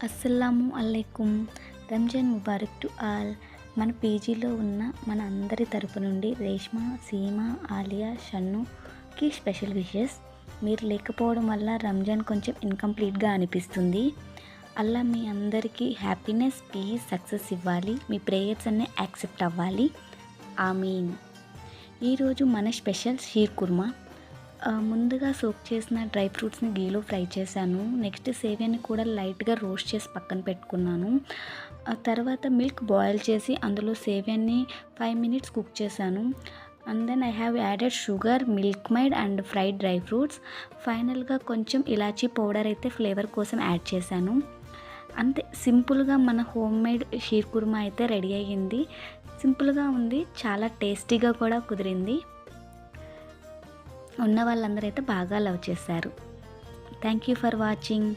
అస్సలాము అలైకుం. Ramzan Mubarak to all. మన పీజీలో ఉన్న మన అందరి తరపు నుండి రేష్మా, సీమా, ఆలియా, షన్నుకి స్పెషల్ విషెస్. మీరు లేకపోవడం వల్ల రంజాన్ కొంచెం ఇన్కంప్లీట్గా అనిపిస్తుంది. అల్లా మీ అందరికీ హ్యాపీనెస్, పీస్, సక్సెస్ ఇవ్వాలి. మీ ప్రేయర్స్ అన్నీ యాక్సెప్ట్ అవ్వాలి. ఆమీన్. ఈరోజు మన స్పెషల్ షీర్ కుర్మా. ముందుగా సోక్ చేసిన డ్రై ఫ్రూట్స్ని గీలో ఫ్రై చేశాను. నెక్స్ట్ సేవియాని కూడా లైట్గా రోస్ట్ చేసి పక్కన పెట్టుకున్నాను. తర్వాత మిల్క్ బాయిల్ చేసి అందులో సేవియాని 5 minutes కుక్ చేశాను. And then I have added sugar, Milkmaid and fried dry fruits. ఫైనల్గా కొంచెం ఇలాచీ పౌడర్ అయితే ఫ్లేవర్ కోసం యాడ్ చేశాను. అంతే, సింపుల్గా మన హోమ్ మేడ్ షీర్ కుర్మా అయితే రెడీ అయ్యింది. సింపుల్గా ఉంది, చాలా టేస్టీగా కూడా కుదిరింది. ఉన్న వాళ్ళందరూ అయితే బాగా లవ్ చేశారు. Thank you for watching.